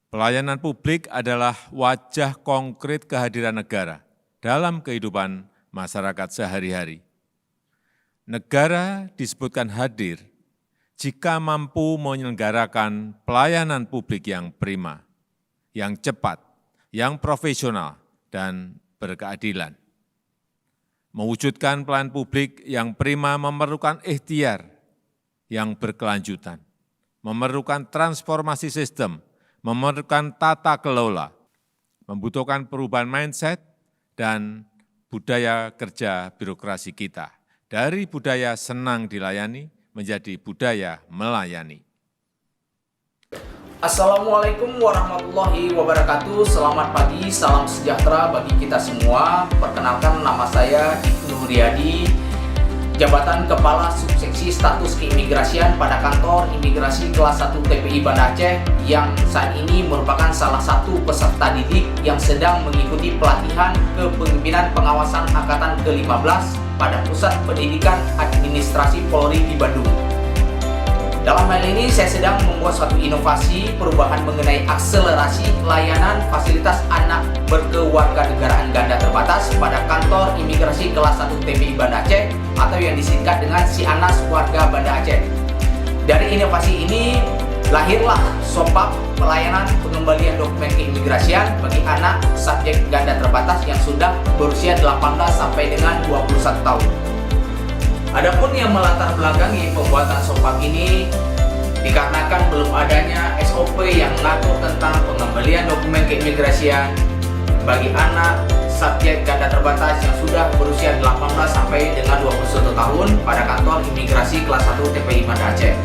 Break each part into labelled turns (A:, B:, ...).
A: Pelayanan publik adalah wajah konkret kehadiran negara dalam kehidupan masyarakat sehari-hari. Negara disebutkan hadir jika mampu menyelenggarakan pelayanan publik yang prima, yang cepat, yang profesional, dan berkeadilan. Mewujudkan pelayanan publik yang prima memerlukan ikhtiar yang berkelanjutan, memerlukan transformasi sistem, memerlukan tata kelola, membutuhkan perubahan mindset dan budaya kerja birokrasi kita. Dari budaya senang dilayani menjadi budaya melayani.
B: Assalamualaikum warahmatullahi wabarakatuh. Selamat pagi, salam sejahtera bagi kita semua. Perkenalkan, nama saya Ibnu Riyadi, jabatan Kepala Subseksi Status Keimigrasian pada Kantor Imigrasi Kelas 1 TPI Banda Aceh, yang saat ini merupakan salah satu peserta didik yang sedang mengikuti pelatihan kepemimpinan pengawasan angkatan ke-15 pada Pusat Pendidikan Administrasi Polri di Bandung. Dalam hal ini saya sedang membuat suatu inovasi perubahan mengenai akselerasi layanan fasilitas anak berkewarganegaraan ganda terbatas pada Kantor Imigrasi Kelas 1 TPI Banda Aceh atau yang disingkat dengan SIANAS Warga Banda Aceh. Dari inovasi ini lahirlah SOPAP, pelayanan pengembalian dokumen keimigrasian bagi anak subjek ganda terbatas yang sudah berusia 18 sampai dengan 21 tahun. Adapun yang melatar belakangi pembuatan SOPAP ini dikarenakan belum adanya SOP yang mengatur tentang pengembalian dokumen keimigrasian bagi anak subjek ganda terbatas yang sudah berusia 18 sampai dengan 21 tahun pada Kantor Imigrasi Kelas 1 TPI Banda Aceh.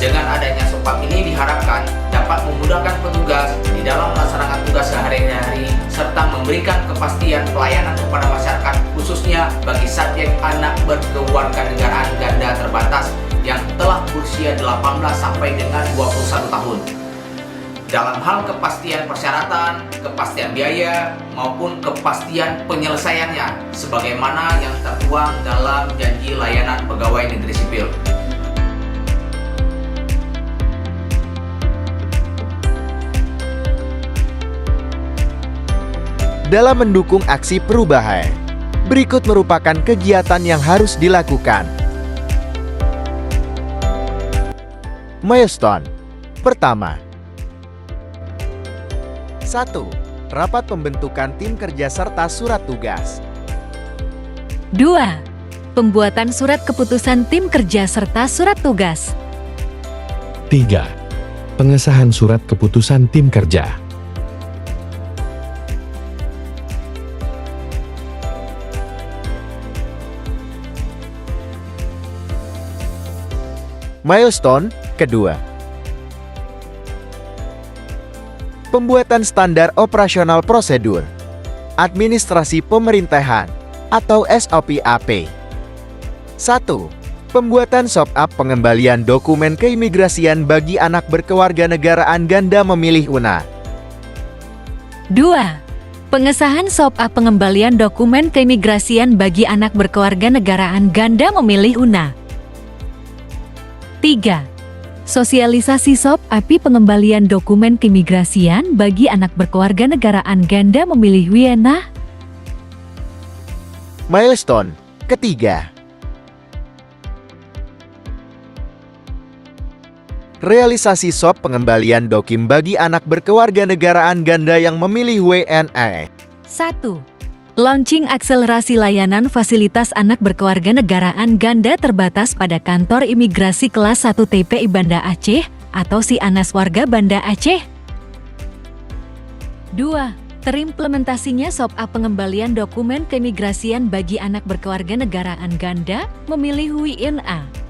B: Dengan adanya SOPAP ini diharapkan dapat memudahkan petugas di dalam melaksanakan tugas sehari-hari serta memberikan kepastian pelayanan kepada masyarakat, khususnya bagi subjek anak berkewarganegaraan ganda terbatas yang telah berusia 18 sampai dengan 21 tahun. Dalam hal kepastian persyaratan, kepastian biaya, maupun kepastian penyelesaiannya, sebagaimana yang tertuang dalam Janji Layanan Pegawai Negeri Sipil.
C: Dalam mendukung aksi perubahan, berikut merupakan kegiatan yang harus dilakukan. Milestone. Pertama, 1. Rapat pembentukan tim kerja serta surat tugas.
D: 2. Pembuatan surat keputusan tim kerja serta surat tugas.
E: 3. Pengesahan surat keputusan tim kerja.
C: Milestone kedua, pembuatan standar operasional prosedur administrasi pemerintahan atau SOP-AP. 1. Pembuatan SOP-AP pengembalian dokumen keimigrasian bagi anak berkewarganegaraan ganda memilih UNA.
D: 2. Pengesahan SOP-AP pengembalian dokumen keimigrasian bagi anak berkewarganegaraan ganda memilih UNA. 3. Sosialisasi SOP-AP pengembalian dokumen keimigrasian bagi anak berkewarganegaraan ganda memilih WIENA.
C: Milestone ketiga, realisasi SOP pengembalian dokim bagi anak berkewarganegaraan ganda yang memilih WNA.
D: 1. Launching akselerasi layanan fasilitas anak berkewarganegaraan ganda terbatas pada Kantor Imigrasi Kelas 1 TPI Banda Aceh atau SIANAS Warga Banda Aceh. 2. Terimplementasinya SOP-AP pengembalian dokumen keimigrasian bagi anak berkewarganegaraan ganda memilih WIENA.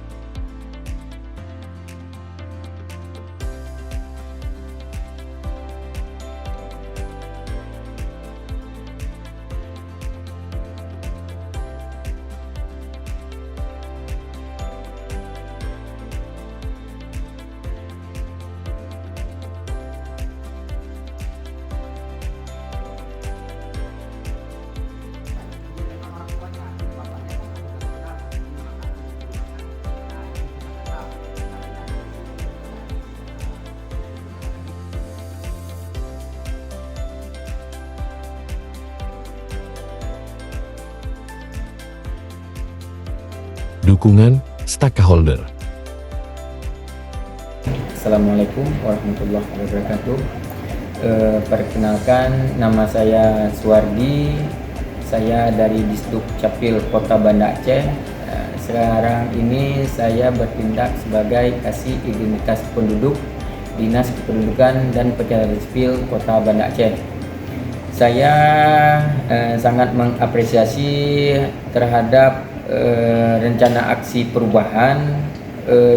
E: Dukungan stakeholder.
F: Assalamualaikum warahmatullahi wabarakatuh. Perkenalkan, nama saya Suwardi. Saya dari Disduk Capil Kota Banda Aceh. Sekarang ini saya bertindak sebagai kasih identitas penduduk Dinas Kependudukan dan Pencatatan Sipil Kota Banda Aceh. Saya sangat mengapresiasi terhadap rencana aksi perubahan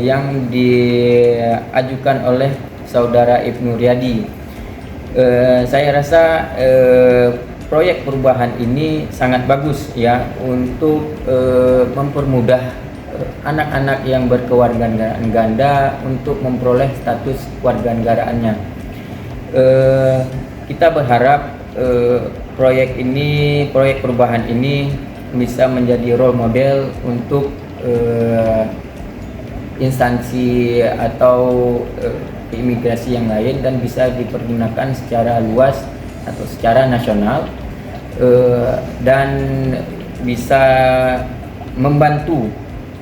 F: yang diajukan oleh Saudara Ibnu Riyadi. Saya rasa proyek perubahan ini sangat bagus ya untuk mempermudah anak-anak yang berkewarganegaraan ganda untuk memperoleh status kewarganegaraannya. Kita berharap proyek perubahan ini bisa menjadi role model untuk instansi atau imigrasi yang lain dan bisa dipergunakan secara luas atau secara nasional dan bisa membantu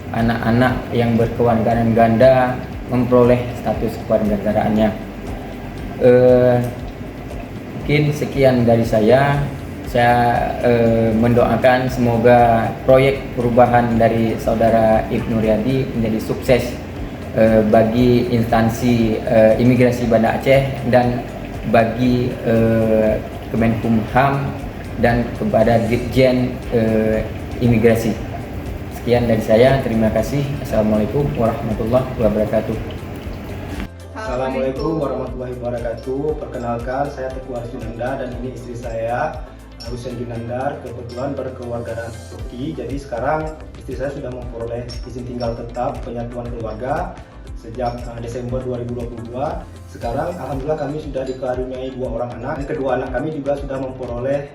F: anak-anak yang berkewarganegaraan ganda memperoleh status kewarganegaraannya. Mungkin sekian dari saya. Saya mendoakan semoga proyek perubahan dari Saudara Ibnu Riyadi menjadi sukses bagi instansi imigrasi Banda Aceh dan bagi Kemenkumham dan kepada Ditjen Imigrasi. Sekian dari saya, terima kasih. Assalamualaikum warahmatullahi wabarakatuh.
G: Assalamualaikum warahmatullahi wabarakatuh. Perkenalkan, saya Teguh Junanda dan ini istri saya Husain Junandar, kebetulan berkeluargaan Turki. Jadi sekarang istri saya sudah memperoleh izin tinggal tetap penyatuan keluarga sejak Desember 2022. Sekarang alhamdulillah kami sudah dikaruniai 2 orang anak. Kedua anak kami juga sudah memperoleh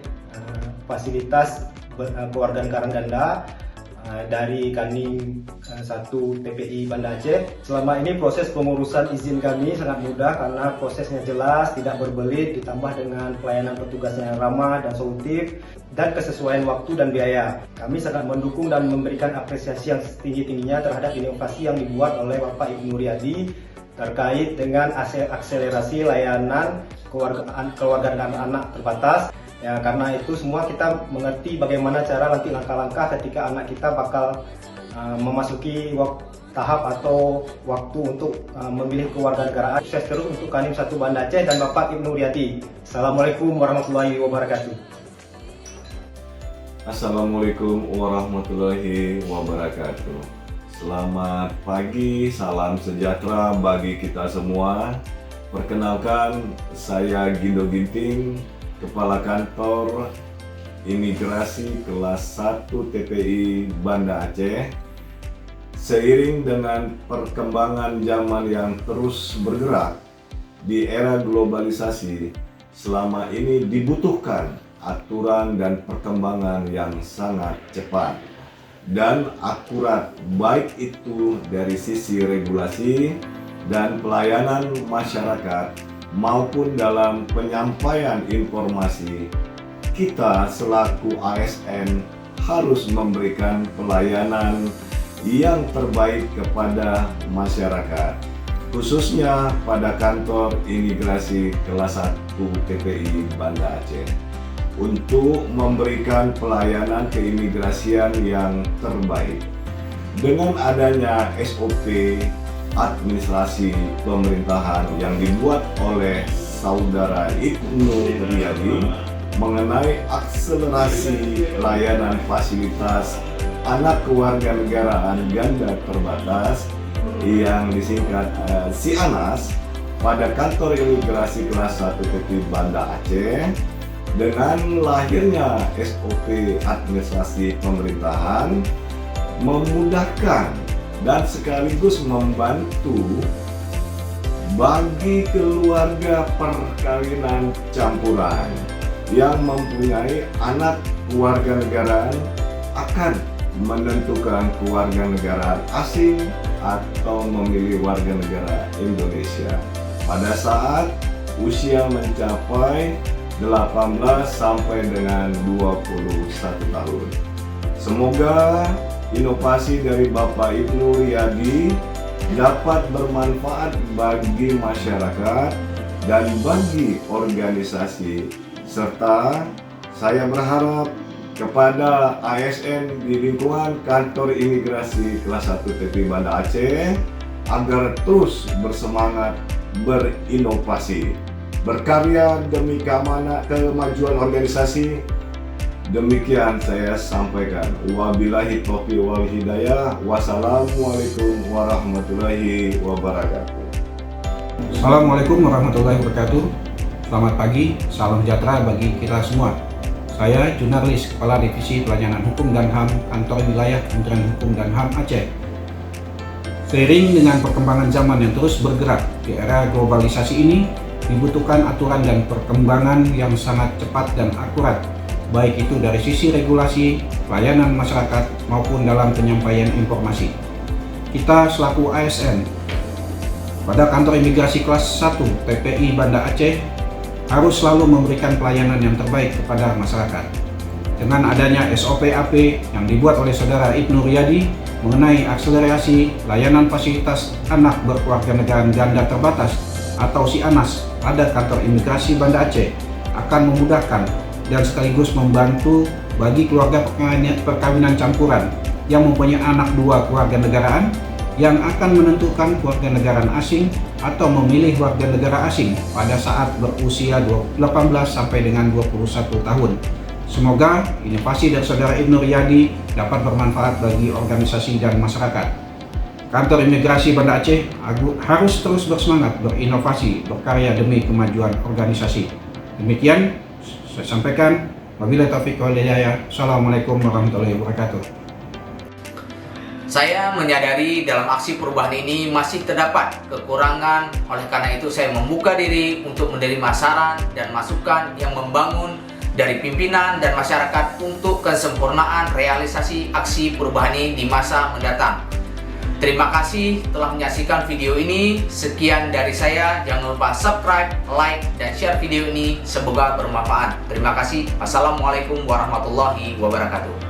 G: fasilitas kewarganegaraan ganda dari Kanim 1 TPI Banda Aceh. Selama ini proses pengurusan izin kami sangat mudah karena prosesnya jelas, tidak berbelit, ditambah dengan pelayanan petugasnya yang ramah dan solutif, dan kesesuaian waktu dan biaya. Kami sangat mendukung dan memberikan apresiasi yang setinggi-tingginya terhadap inovasi yang dibuat oleh Bapak Ibnu Riyadi terkait dengan akselerasi layanan kewarganegaraan anak terbatas. Ya, karena itu semua kita mengerti bagaimana cara nanti langkah-langkah ketika anak kita bakal memasuki tahap atau waktu untuk memilih kewarganegaraan. Sukses terus untuk Kanim 1 Banda Aceh dan Bapak Ibnu Riyadi. Assalamualaikum warahmatullahi wabarakatuh.
H: Assalamualaikum warahmatullahi wabarakatuh. Selamat pagi, salam sejahtera bagi kita semua. Perkenalkan, saya Gindo Ginting, Kepala Kantor Imigrasi kelas 1 TPI Banda Aceh. Seiring dengan perkembangan zaman yang terus bergerak di era globalisasi, selama ini dibutuhkan aturan dan perkembangan yang sangat cepat dan akurat, baik itu dari sisi regulasi dan pelayanan masyarakat maupun dalam penyampaian informasi. Kita selaku ASN harus memberikan pelayanan yang terbaik kepada masyarakat, khususnya pada kantor imigrasi kelas 1 TPI Banda Aceh, untuk memberikan pelayanan keimigrasian yang terbaik. Dengan adanya SOP administrasi pemerintahan yang dibuat oleh Saudara Ibnu Riyadi mengenai akselerasi layanan fasilitas anak kewarganegaraan ganda terbatas yang disingkat SIANAS pada kantor imigrasi kelas 1 TPI Banda Aceh. Dengan lahirnya SOP administrasi pemerintahan memudahkan dan sekaligus membantu bagi keluarga perkawinan campuran yang mempunyai anak kewarganegaraan akan menentukan kewarganegaraan asing atau memilih warga negara Indonesia pada saat usia mencapai 18 sampai dengan 21 tahun. Semoga inovasi dari Bapak Ibnu Riyadi dapat bermanfaat bagi masyarakat dan bagi organisasi, serta saya berharap kepada ASN di lingkungan kantor imigrasi kelas 1 TPI Banda Aceh agar terus bersemangat berinovasi, berkarya demi kemajuan organisasi. Demikian saya sampaikan. Wabillahi taufiq wal hidayah. Wassalamualaikum warahmatullahi wabarakatuh.
I: Assalamualaikum warahmatullahi wabarakatuh. Selamat pagi, salam sejahtera bagi kita semua. Saya Jurnalist, Kepala Divisi Pelayanan Hukum dan HAM Kantor Wilayah Kementerian Hukum dan HAM Aceh. Seiring dengan perkembangan zaman yang terus bergerak di era globalisasi ini, dibutuhkan aturan dan perkembangan yang sangat cepat dan akurat, baik itu dari sisi regulasi, pelayanan masyarakat, maupun dalam penyampaian informasi. Kita selaku ASN pada kantor imigrasi kelas 1 TPI Banda Aceh harus selalu memberikan pelayanan yang terbaik kepada masyarakat. Dengan adanya SOP AP yang dibuat oleh Saudara Ibnu Riyadi mengenai akselerasi layanan fasilitas anak berkewarganegaraan ganda terbatas atau si ANAS pada kantor imigrasi Banda Aceh akan memudahkan dan sekaligus membantu bagi keluarga perkawinan campuran yang mempunyai anak 2 kewarganegaraan yang akan menentukan kewarganegaraan asing atau memilih warga negara asing pada saat berusia 18 sampai dengan 21 tahun. Semoga inovasi dari Saudara Ibnu Riyadi dapat bermanfaat bagi organisasi dan masyarakat. Kantor Imigrasi Banda Aceh harus terus bersemangat berinovasi, berkarya demi kemajuan organisasi. Demikian saya sampaikan. Wabillahi taufiq wal hidayah. Assalamualaikum warahmatullahi wabarakatuh.
B: Saya menyadari dalam aksi perubahan ini masih terdapat kekurangan, oleh karena itu saya membuka diri untuk menerima saran dan masukan yang membangun dari pimpinan dan masyarakat untuk kesempurnaan realisasi aksi perubahan ini di masa mendatang. Terima kasih telah menyaksikan video ini. Sekian dari saya. Jangan lupa subscribe, like, dan share video ini. Semoga bermanfaat. Terima kasih. Assalamualaikum warahmatullahi wabarakatuh.